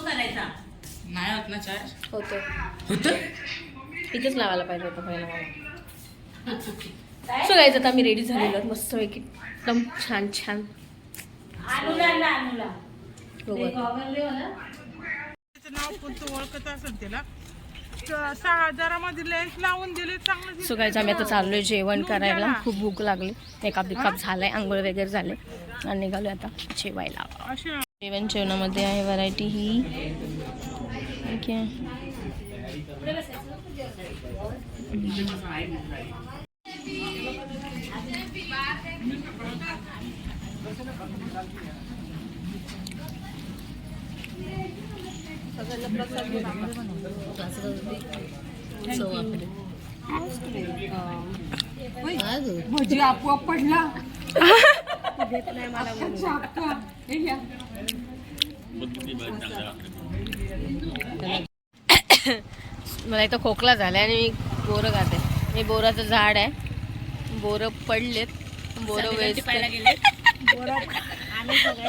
नाही होत ना चार्ज. होतं इथेच लावायला पाहिजे होतं पहिला मला. सो गाईज आता आम्ही रेडी झालेलो आहोत मस्तपैकी एकदम छान छान. नाव कोणतं ओळखत असेल त्याला. 6,000 लेन्स लावून दिले चांगलं. सो गाईज आम्ही आता चाललोय जेवण करायला. खूप भूक लागली. मेकअप बिकअप झालाय, आंघोळ वगैरे झाले आणि निघालो आता जेवायला. जेवणामध्ये आहे व्हरायटी ही. ठीक आहे. भजी आपोआप पडला. मला इथं खोकला झालाय आणि मी बोरं खाते. हे बोराचं झाड आहे. बोरं पडलेत. बोरं वेस्ट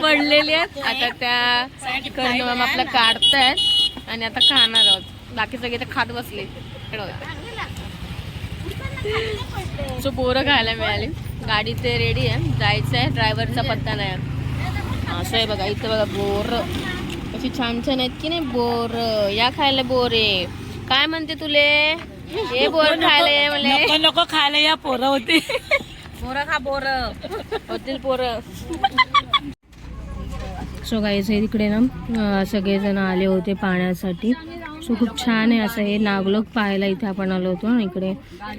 पडलेली आहेत. आता त्या करणं मॅम आपल्या काढतायत आणि आता खाणार आहोत. बाकी सगळे तर खात बसले. सो बोरं खायला मिळाली. गाडी ते रेडी आहे, जायचं आहे. ड्रायव्हरचा पत्ता नाही. असं आहे बघा. इथं बघा बोरं कशी छान छान आहेत की नाही. बोरं या खायला. बोरे काय म्हणते तुले. हे बोर खायला म्हणले. नको खायला या पोरं होती. बोरं खा. बोरं होतील पोरं. सो गाईज हे तिकडे ना सगळेजण आले होते पाण्यासाठी. सो खूप छान आहे असं हे नागलोक पाहायला इथे आपण आलो होतो. इकडे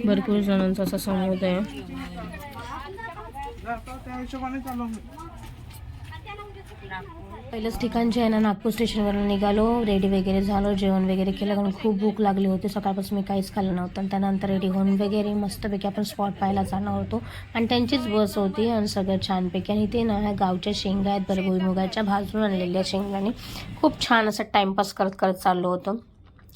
भरपूर जणांचा असा समुदाय आहे. पहिलंच ठिकाण जे आहे ना, नागपूर स्टेशनवरून निघालो. रेडी वगैरे झालो, जेवण वगैरे केलं कारण खूप भूक लागली होती. सकाळपासून मी काहीच खाल्लं नव्हतं. आणि त्यानंतर रेडी होऊन वगैरे मस्तपैकी आपण स्पॉट पाहायला जाणार होतो. आणि त्यांचीच बस होती आणि सगळं छानपैकी. आणि ते ना ह्या गावच्या शेंगा आहेत बरं, भुईमुगाच्या भाजून आणलेल्या शेंगाने खूप छान असं टाईमपास करत करत चाललो होतो.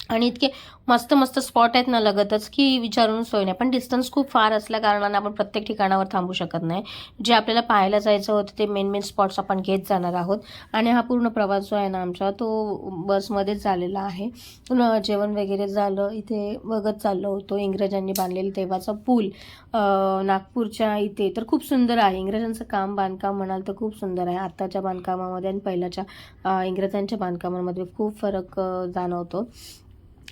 आणि इतके मस्त मस्त स्पॉट आहेत ना लगतच की विचारून सोय नाही. पण डिस्टन्स खूप फार असल्या कारणाने आपण प्रत्येक ठिकाणावर थांबू शकत नाही. जे आपल्याला पाहायला जायचं होतं ते मेन स्पॉट्स आपण घेत जाणार आहोत. आणि हा पूर्ण प्रवास जो आहे ना आमचा तो बसमध्येच झालेला आहे. जेवण वगैरे झालं. इथे बघत चाललो होतो इंग्रजांनी बांधलेलं तेव्हाचा पूल नागपूरच्या इथे. तर खूप सुंदर आहे. इंग्रजांचं बांधकाम म्हणाल तर खूप सुंदर आहे. आत्ताच्या बांधकामामध्ये आणि पहिल्याच्या इंग्रजांच्या बांधकामामध्ये खूप फरक जाणवतो.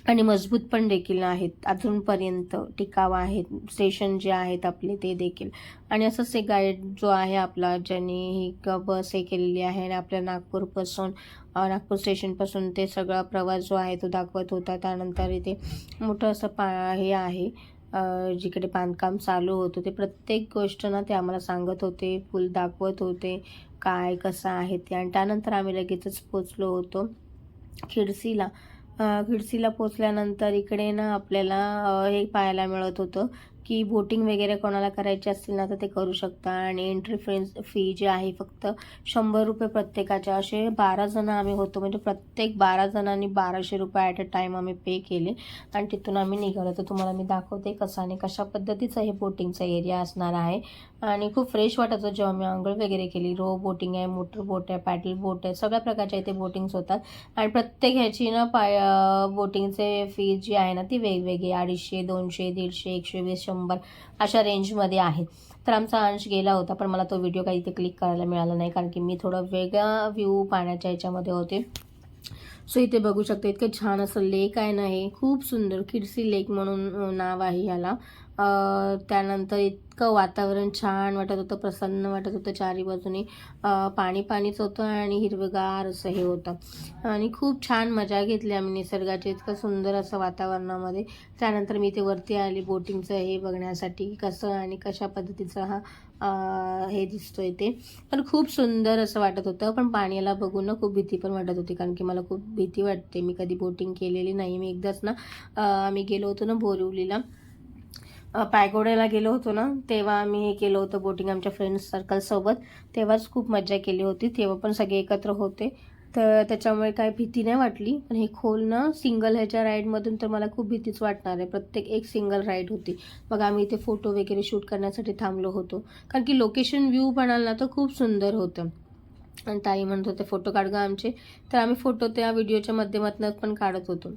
आणि मजबूत पण देखील आहेत. अजूनपर्यंत टिकाव आहेत. स्टेशन जे आहेत आपले ते देखील. आणि असंच एक गाईड जो आहे आपला ज्यांनी ही बस हे केलेली आहे आणि आपल्या नागपूर स्टेशनपासून ते सगळा प्रवास जो आहे तो दाखवत होता. त्यानंतर इथे मोठं असं हे आहे जिकडे बांधकाम चालू होतं ते प्रत्येक गोष्ट ना ते आम्हाला सांगत होते. पूल दाखवत होते काय कसं आहे ते. आणि त्यानंतर आम्ही लगेचच पोचलो होतो खिडसीला. खिडसीला पोचल्यानंतर इकडे ना आपल्याला हे पाहायला मिळत होतं की बोटिंग वगैरे कोणाला करायची असतील ना तर ते करू शकता. आणि एंट्री फी जी आहे फक्त 100 रुपये प्रत्येकाच्या. असे 12 जण आम्ही होतो. म्हणजे प्रत्येक 12 जणांनी 1200 रुपये ॲट अ टाईम आम्ही पे केले. आणि तिथून आम्ही निघालो. तर तुम्हाला मी दाखवते कसं आणि कशा पद्धतीचं हे बोटिंगचा एरिया असणार आहे. आणि खूप फ्रेश वाटत होतं जेव्हा मी आंघोळ वगैरे केली. रो बोटिंग आहे, मोटर बोट आहे, पॅडल बोट आहे, सगळ्या प्रकारच्या इथे बोटिंग्स होतात. आणि प्रत्येक ह्याची ना बोटिंगचे फी जी आहे ना ती वेगवेगळी 250, 200, 150, 120, 100 अशा रेंजमध्ये आहेत. तर आमचा अंश गेला होता पण मला तो व्हिडिओ काही इथे क्लिक करायला मिळाला नाही कारण की मी थोडं वेगळा व्ह्यू पाण्याच्या ह्याच्यामध्ये होते. सो इथे बघू शकता इतकं छान असं लेक आहे ना. हे खूप सुंदर खिडसी लेक म्हणून नाव आहे ह्याला. त्यानंतर इतकं वातावरण छान वाटत होतं, प्रसन्न वाटत होतं. चारी बाजूनी पाणीच होतं आणि हिरवेगार असं हे होतं. आणि खूप छान मजा घेतली आम्ही निसर्गाची. इतकं सुंदर असं वातावरणामध्ये. त्यानंतर मी इथे वरती आली बोटिंगचं हे बघण्यासाठी कसं आणि कशा पद्धतीचं हे दिसतोय ते. पण खूप सुंदर असं वाटत होतं. पण पाण्याला बघून ना खूप भीती पण वाटत होती कारण की मला खूप भीती वाटते. मी कधी बोटिंग केलेली नाही. मी एकदाच ना आम्ही गेलो होतो ना बोरिवलीला, पायगोड्याला गेलो होतो ना तेव्हा आम्ही हे केलं होतं बोटिंग आमच्या फ्रेंड्स सर्कलसोबत. तेव्हाच खूप मजा केली होती. तेव्हा पण सगळे एकत्र होते तर त्याच्यामुळे काय भीती नाही वाटली. पण हे खोल ना सिंगल ह्याच्या राईडमधून तर मला खूप भीतीच वाटणार आहे. प्रत्येक एक सिंगल राईड होती. मग आम्ही इथे फोटो वगैरे शूट करण्यासाठी थांबलो होतो कारण की लोकेशन व्ह्यू म्हणाल ना तर खूप सुंदर होतं. आणि ताई म्हणत होते फोटो काढ गा आमचे, तर आम्ही फोटो त्या व्हिडिओच्या माध्यमातून पण काढत होतो.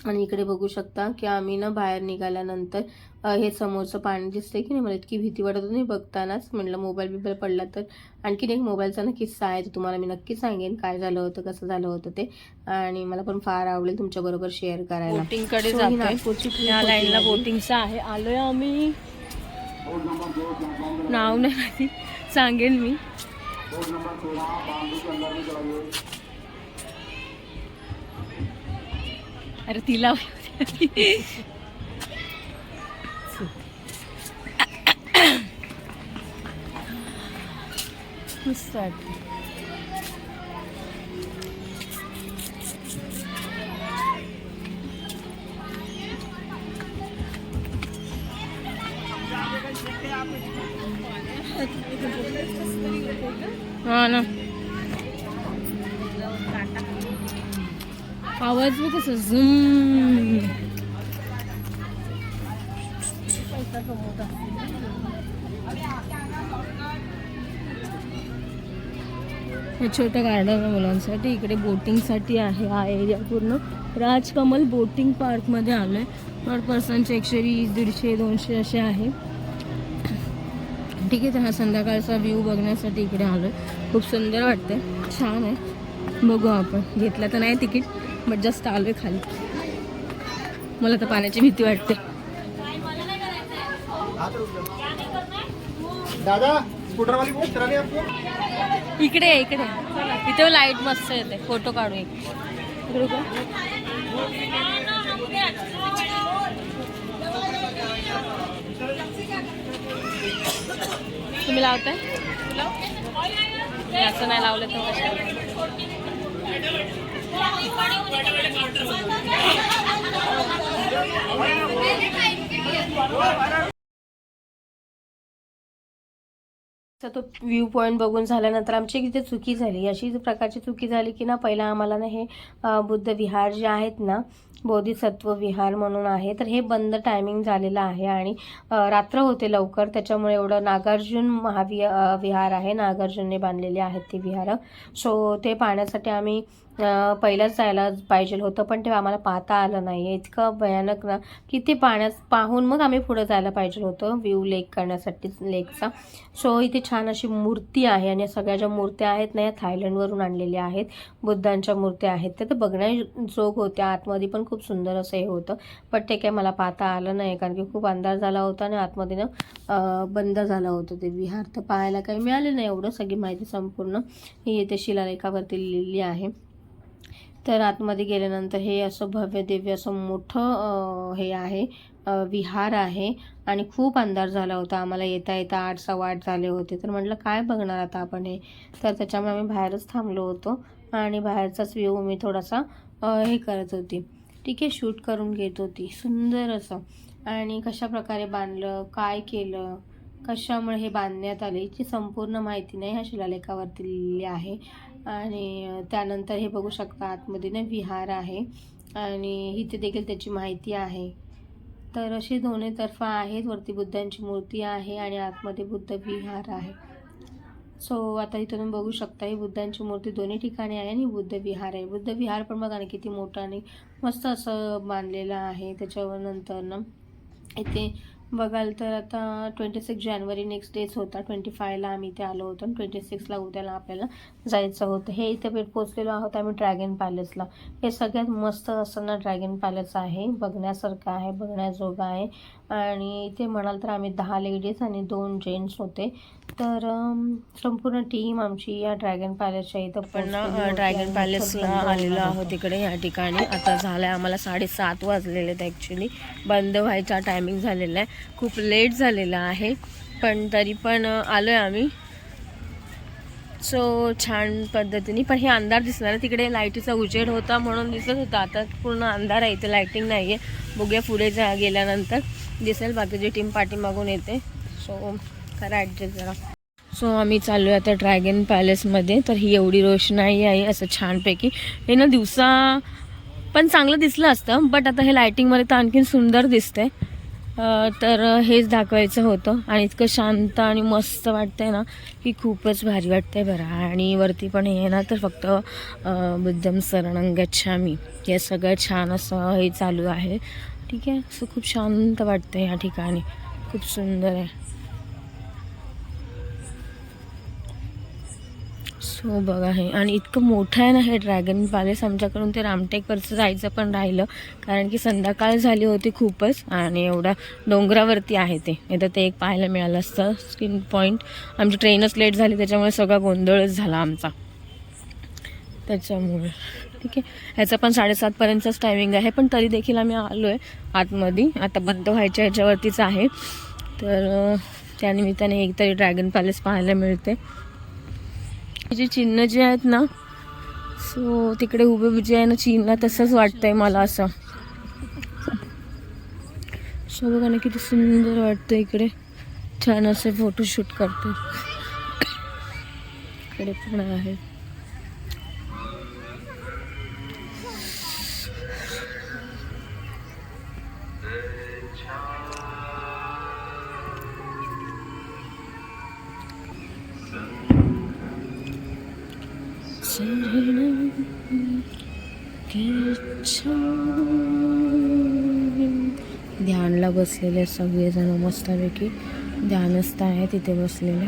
आणि इकडे बघू शकता की आम्ही ना बाहेर निघाल्यानंतर हे समोरचं पाणी दिसतंय की नाही, मला इतकी भीती वाटत होती बघतानाच. म्हटलं मोबाईल पडला तर. आणखीन एक मोबाईलचा ना किस्सा आहे, तो तुम्हाला मी नक्की सांगेन काय झालं होतं, कसं झालं होतं ते, आणि मला पण फार आवडेल तुमच्याबरोबर शेअर करायला. बोटिंगकडे जातोय, या लाईनला बोटिंगचं आहे. आलोय आम्ही, नाव नाही माहिती, सांगेन मी. अरे तिला मस्त वाटतं. हा ना, आवाज बी कसं झुम. हे छोटं गार्डन आहे मुलांसाठी. इकडे बोटिंगसाठी आहे हा एरिया पूर्ण. राजकमल बोटिंग पार्कमध्ये आलो आहे. पर पर्सनचे 120, 150, 200 असे आहे. ठीक आहे, तर हा संध्याकाळचा व्ह्यू बघण्यासाठी इकडे आलो आहे. खूप सुंदर वाटते, छान आहे. बघू आपण, घेतलं तर नाही तिकीट, बट जस्ट आलो आहे खाली. मला तर पाण्याची भीती वाटते. दादा स्कूटर वाली बोट चलाने आपको? इकडे इथे लाईट मस्त येते, फोटो काढू एक. इकडे का? तुम्ही लावताय? असं नाही लावलं तर कशाला? तो व्ह्यू पॉईंट बघून झाल्यानंतर आमची इथे चुकी झाली, अशी प्रकारची चुकी झाली की ना, पहिला आम्हाला ना हे बुद्ध विहार जे आहेत ना, बोधिसत्व विहार म्हणून आहे, तर हे बंद टायमिंग झालेलं आहे आणि रात्र होते लवकर, त्याच्यामुळे एवढं नागार्जुन विहार आहे, नागार्जुनने बांधलेले आहेत ते विहार. सो ते पाहण्यासाठी आम्ही पहिलंच जायला पाहिजे होतं, पण ते आम्हाला पाहता आलं नाही. इतकं भयानक ना की ते पाण्यात पाहून मग आम्ही पुढे जायला पाहिजे होतं व्ह्यू लेक करण्यासाठी लेकचा. सो इथे छान अशी मूर्ती आहे आणि सगळ्या ज्या मूर्त्या आहेत ना, या थायलंडवरून आणलेल्या आहेत. बुद्धांच्या मूर्त्या आहेत, ते तर बघण्याजोग होत्या. आतमध्ये पण खूप सुंदर असं हे होतं, पण ते काय मला पाहता आलं नाही कारण की खूप अंधार झाला होता आणि आतमध्ये ना बंद झालं होतं ते विहार, तर पाहायला काही मिळाले नाही एवढं. सगळी माहिती संपूर्ण ही इथे शिलालेखावरती लिहिलेली आहे. तर आतमध्ये गेल्यानंतर हे असं भव्य दिव्य असं मोठं हे आहे, विहार आहे. आणि खूप अंधार झाला होता आम्हाला येता 8, 8:15 झाले होते. तर म्हटलं काय बघणार आता आपण हे, तर त्याच्यामुळे आम्ही बाहेरच थांबलो होतो आणि बाहेरचाच व्ह्यू मी थोडासा हे करत होती, ठीक आहे, शूट करून घेत होती. सुंदर असं. आणि कशा प्रकारे बांधलं, काय केलं, कशामुळे हे बांधण्यात आले याची संपूर्ण माहिती नाही ह्या शिलालेखावरती लिहिलेली आहे. आणि त्यानंतर हे बघू शकता आतमध्ये ना विहार आहे आणि इथे देखील त्याची माहिती आहे. तर असे दोन्ही तर्फा आहेत, वरती बुद्धांची मूर्ती आहे आणि आतमध्ये बुद्ध विहार आहे. सो आता इथं तुम्ही बघू शकता ही बुद्धांची मूर्ती दोन्ही ठिकाणी आहे आणि बुद्ध विहार आहे. बुद्ध विहार पण बघा ना किती मोठं आणि मस्त असं बांधलेलं आहे. त्याच्यावर नंतर ना इथे बघाल तर आता 26 जानेवारी नेक्स्ट डेच होता. 25ला आम्ही इथे आलो होतो आणि 26ला उद्याला आपल्याला जायचं होतं. हे इथे भेट पोचलेलो आहोत आम्ही ड्रॅगन पॅलेसला. हे सगळ्यात मस्त असं ना ड्रॅगन पॅलेस आहे, बघण्यासारखं आहे, बघण्याजोगं आहे. आणि इथे म्हणाल तर आम्ही 10 लेडीज आणि 2 जेंट्स होते. तर संपूर्ण टीम आमची या ड्रॅगन पॅलेसच्या इथं पण ड्रॅगन पॅलेसला आलेलो आहोत इकडे या ठिकाणी. आता झालं आहे आम्हाला 7:30 वाजलेले आहेत. ॲक्च्युली बंद व्हायचा टायमिंग झालेला आहे, खूप लेट झालेला आहे, पण तरी पण आलो आहे आम्ही. सो छान पद्धतीने. पण हे अंधार दिसणार, तिकडे लाईटीचा उजेड होता म्हणून दिसत होता, आता पूर्ण अंधार आहे, इथे लाईटिंग नाही आहे. बघूया पुढे गेल्यानंतर दिसेल. बाकीची टीम पाठीमागून येते, सो करा ॲडजस्ट जरा. सो आम्ही चाललो आहे आता ड्रॅगन पॅलेसमध्ये. तर ही एवढी रोषणाई आहे असं छानपैकी. हे ना दिवसा पण चांगलं दिसलं असतं, बट आता हे लायटिंगमध्ये तर आणखीन सुंदर दिसतंय. तर हेच दाखवायचं होतं. आणि इतकं शांत आणि मस्त वाटतंय ना की खूपच भारी वाटतंय बरं. आणि वरती पण हे ना तर फक्त बुद्धं शरणं गच्छामि हे सगळं छान असं हे चालू आहे. ठीक आहे, असं खूप शांत वाटतं या ठिकाणी, खूप सुंदर आहे. सो बघा हे, आणि इतकं मोठं आहे ना हे ड्रॅगन पॅलेस. आमच्याकडून ते रामटेकवरचं जायचं पण राहिलं कारण की संध्याकाळ झाली होती खूपच, आणि एवढ्या डोंगरावरती आहे ते. नाही ते एक पाहायला मिळालं असतं स्किन पॉईंट. आमची ट्रेनच लेट झाली त्याच्यामुळे सगळा गोंधळच झाला आमचा त्याच्यामुळे. ठीक आहे, ह्याचा पण 7:30पर्यंतच टायमिंग आहे, पण तरी देखील आम्ही आलो आहे आतमध्ये. आता बंद व्हायच्या ह्याच्यावरतीच आहे, तर त्यानिमित्ताने एकतरी ड्रॅगन पॅलेस पाहायला मिळते. जे चिन्ह जे आहेत ना, सो तिकडे उभे जे आहे ना चीनला, तसंच वाटतंय मला असं. सो बघा ना किती सुंदर वाटतं इकडे, छान असे फोटोशूट करते. इकडे पण आहे. ध्यानला बसलेले सगळेजण मस्तपैकी ध्यानस्थ आहे तिथे बसलेले.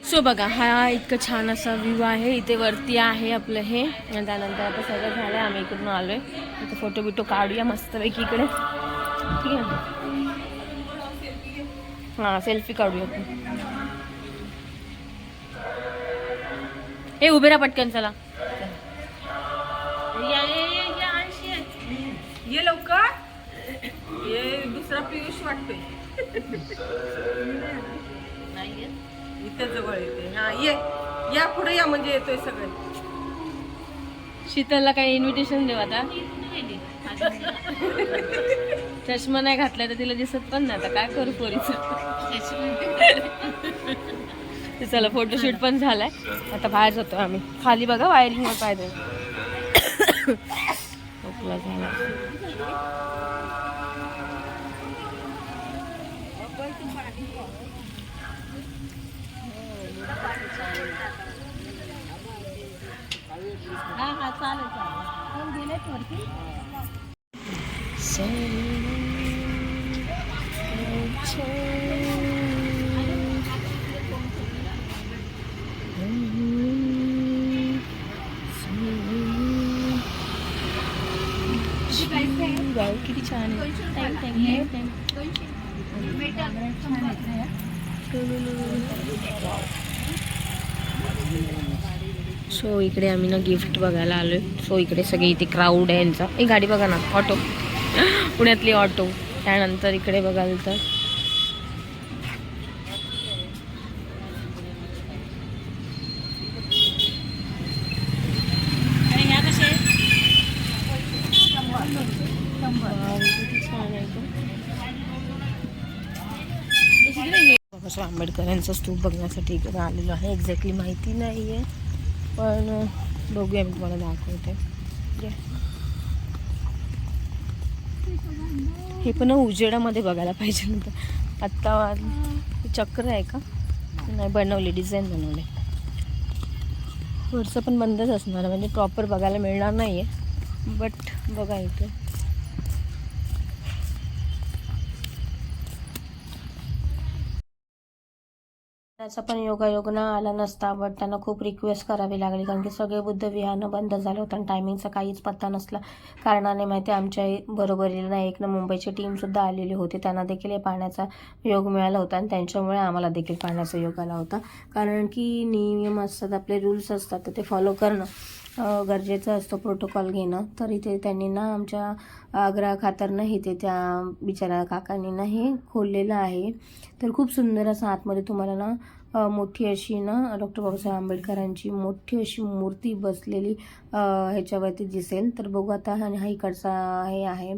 सो बघा हा इतकं छान असा व्ह्यू आहे. इथे वरती आहे आपलं हे, आणि त्यानंतर आता सगळं झालं, आम्ही इकडून आलोय. इथे फोटो बिटो काढूया मस्तपैकी इकडे. ठीक आहे, हां सेल्फी काढूया. हे उभे राहा पटकन, चला ये लवकर, ये दुसरा पियुष वाटतोय. नाही इथं जवळ येते. हा ये, या पुढे या, म्हणजे येतोय सगळे. शीतलला काही इन्व्हिटेशन देऊ आता. चष्मा नाही घातलाय तर तिला दिसत पण नाही, आता काय करू पोरीचं. चला फोटोशूट पण झालाय, आता बाहेर जातो आम्ही. खाली बघा वायरिंगवर पाहिजे झाला. हा चालेल किती छान आहे. सो इकडे आम्ही ना गिफ्ट बघायला आलोय. सो इकडे सगळे इथे क्राऊड आहे यांचा. एक गाडी बघा ना, ऑटो, पुण्यातली ऑटो. त्यानंतर इकडे बघाल तर बाबासाहेब आंबेडकर यांचा स्तूप बघण्यासाठी इकडे आलेलो आहे. एक्झॅक्टली माहिती नाही आहे, पण बघूया, मी तुम्हाला दाखवते. हे पण उजेडामध्ये बघायला पाहिजे नंतर. आत्ता चक्र आहे का नाही, बनवले, डिझाईन बनवले. वरचं पण बंदच असणार, म्हणजे प्रॉपर बघायला मिळणार नाही आहे, बट बघा इथे. त्याचा पण योगायोग ना आला नसता, बट त्यांना खूप रिक्वेस्ट करावी लागली, कारण की सगळे बुद्ध विहारनं बंद झालं होतं आणि टायमिंगचा काहीच पत्ता नसला कारणाने. माहिती आमच्या बरोबरीला एक ना मुंबईची टीमसुद्धा आलेली होती, त्यांना देखील हे पाहण्याचा योग मिळाला होता, आणि त्यांच्यामुळे आम्हाला देखील पाहण्याचा योग आला होता. कारण की नियम असतात, आपले रूल्स असतात, तर ते फॉलो करणं गरजेचं असतं, प्रोटोकॉल घेणं. तर इथे त्यांनी ना आमच्या आग्रहाखातर इथे त्या बिचारा काकांनी ना हे खोललेलं आहे. तर खूप सुंदर असं आतमध्ये तुम्हाला ना मोठी अशी ना डॉक्टर बाबासाहेब आंबेडकरांची मोठी अशी मूर्ती बसलेली ह्याच्यावरती दिसेल. तर बघू आता, आणि हा इकडचा हे आहे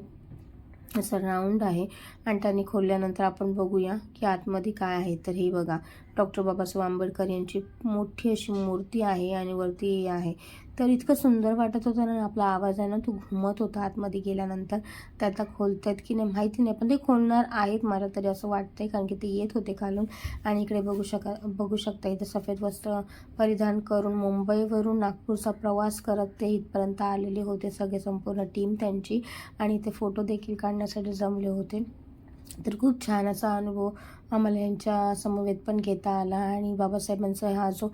असं राऊंड आहे, आणि त्यांनी खोलल्यानंतर आपण बघूया की आतमध्ये काय आहे. तर हे बघा, डॉक्टर बाबासाहेब आंबेडकर यांची मोठी अशी मूर्ती आहे, आणि वरती आहे. तर इतकं सुंदर वाटत होतं ना. आपला आवाज आहे ना तो घुमत होता आतमध्ये गेल्यानंतर. ते आता खोलतायत की नाही माहिती नाही, पण ते खोलणार आहेत मला तरी असं वाटतंय, कारण की ते येत होते खालून. आणि इकडे बघू शकता इथं सफेद वस्त्र परिधान करून मुंबईवरून नागपूरचा प्रवास करत ते इथपर्यंत आलेले होते सगळे, संपूर्ण टीम त्यांची. आणि ते फोटो देखील काढण्यासाठी जमले होते. तर खूप छान असा अनुभव आम्हाला यांच्या समवेत पण घेता आला. आणि बाबासाहेबांचा हा जो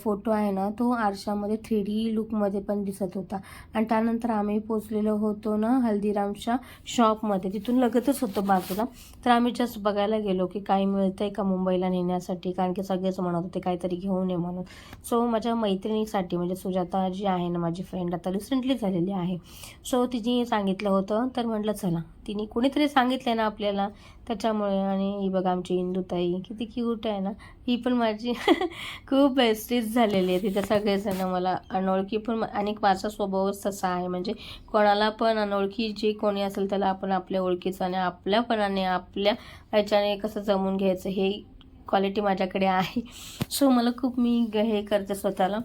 फोटो आहे ना तो आरशामध्ये 3D लुकमध्ये पण दिसत होता. आणि त्यानंतर आम्ही पोचलेलो होतो ना हल्दीरामच्या शॉपमध्ये, तिथून लगतच होतं बाजूला. तर आम्ही जस्ट बघायला गेलो की काही मिळतं आहे का मुंबईला नेण्यासाठी, कारण की सगळेच म्हणत होते काहीतरी घेऊन ये म्हणून. सो माझ्या मैत्रिणीसाठी म्हणजे सुजाता जी आहे ना माझी फ्रेंड, आता रिसेंटली झालेली आहे, सो तिने सांगितलं होतं. तर म्हटलं चला, तिने कोणीतरी सांगितलं ना आपल्याला त्याच्यामुळे. आणि ही बघा आमची इंदुताई किती क्यूट आहे ना, ही पण माझी खूप बेस्टीज झालेली आहे. तिथं सगळेजण मला अनोळखी पण, आणि माझा स्वभावच तसा आहे म्हणजे कोणाला पण अनोळखी जे कोणी असेल त्याला आपण आपल्या ओळखीचं आणि आपल्यापणाने आपल्या ह्याच्याने कसं जमून घ्यायचं हे क्वालिटी माझ्याकडे आहे. सो मला खूप मी हे करते स्वतःला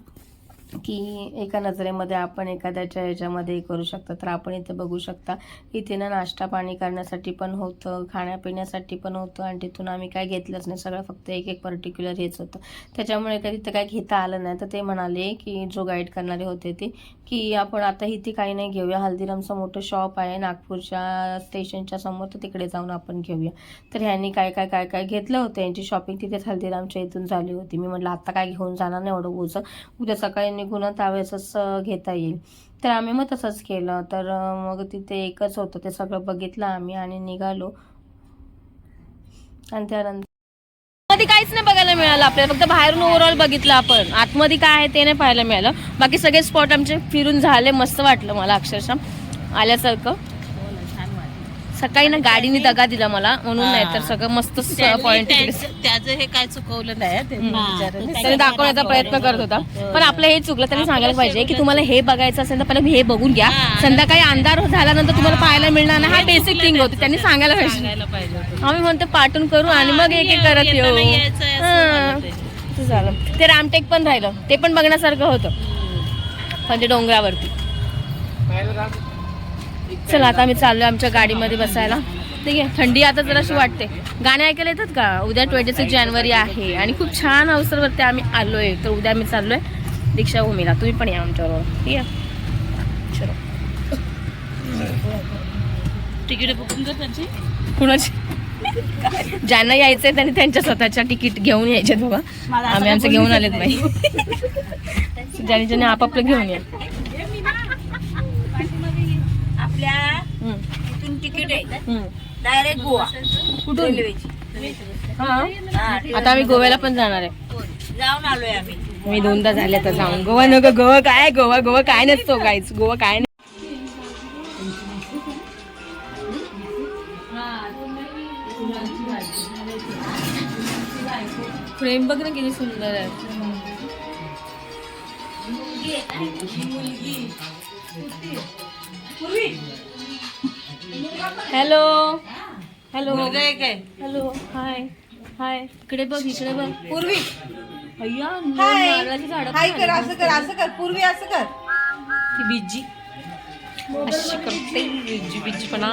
की एका नजरेमध्ये आपण एखाद्याच्या ह्याच्यामध्ये करू शकतो. तर आपण इथे बघू शकता, इथे ना नाश्ता पाणी करण्यासाठी पण होतं, खाण्यापिण्यासाठी पण होतं. आणि तिथून आम्ही काय घेतलंच नाही, सगळं फक्त एक पर्टिक्युलर हेच होतं. त्याच्यामुळे काही तिथं काय घेता आलं नाही. तर ते म्हणाले की जो गाईड करणारे होते ते की आपण आता इथे काही नाही घेऊया, हल्दीरामचं मोठं शॉप आहे नागपूरच्या स्टेशनच्या समोर, तर तिकडे जाऊन आपण घेऊया. तर ह्यांनी काय काय काय काय घेतलं होतं, यांची शॉपिंग तिथेच हल्दीरामच्या इथून झाली होती. मी म्हटलं आता काय घेऊन जाणार नाही एवढं ओझं, उद्या सकाळी निघून त्यावेळेसच घेता येईल. तर आम्ही मग तसंच केलं. तर मग तिथे एकच होतं, ते सगळं बघितलं आम्ही आणि निघालो. आणि त्यानंतर आतमध्ये काहीच नाही बघायला मिळालं आपल्याला, फक्त बाहेरून ओव्हरऑल बघितलं आपण, आतमध्ये काय आहे ते नाही पाहायला मिळालं. बाकी सगळे स्पॉट आमचे फिरून झाले, मस्त वाटलं मला अक्षरशः आल्यासारखं. सकाळी ना गाडीने दगा दिला मला म्हणून, नाही तर सगळं मस्त पॉइंट त्याचं हे काय चुकवलं नाही त्याने दाखवण्याचा प्रयत्न करत होता. पण आपलं हे चुकलं, त्यांनी सांगायला पाहिजे की तुम्हाला हे बघायचं असेल तर पहिले हे बघून घ्या, संध्याकाळी अंधार झाल्यानंतर तुम्हाला पाहायला मिळणार नाही. हा बेसिक थिंग होती, त्यांनी सांगायला पाहिजे. आम्ही म्हणतो पाठून करू आणि मग एक एक करत येऊ. झालं. ते रामटेक पण राहिलं, ते पण बघण्यासारखं होतं म्हणजे डोंगरावरती. चला आता आम्ही चाललोय आमच्या गाडीमध्ये बसायला. ठीक आहे, थंडी आता जराशी वाटते. गाणे ऐकायला येतात का? उद्या 26 जानेवारी आहे आणि खूप छान अवसरवरती आम्ही आलोय. तर उद्या आम्ही चाललोय दीक्षाभूमीला, तुम्ही पण या आमच्याबरोबर. ठीक आहे, चलो. तिकीट बुकिंग कर त्यांची, कुणाची? ज्यांना यायचंय त्यांनी त्यांच्या स्वतःच्या तिकीट घेऊन यायचे बघा. आम्ही आमचं घेऊन आलेत बाई. ज्याने ज्याने आपापलं घेऊन या. इथून तिकीट आहे डायरेक्ट गोवा. कुठून? आता आम्ही गोव्याला पण जाणार आहे. जाऊन आलोय आम्ही. मी 2दा झाले आता जाऊन. गोवा नको, गोवा काय, गोवा काय नसतो गाईच, गोवा काय नाही. फ्रेम बघ ना किती सुंदर आहे. हॅलो हॅलो हॅलो, हाय हाय. इकडे बघ, इकडे बघ पूर्वी. अय्या, नारळाची झाडं हाय कर, असं कर, असं कर पूर्वी, असं कर. ती बिज्जी अशी करते, बिज्जी बिज्जी पण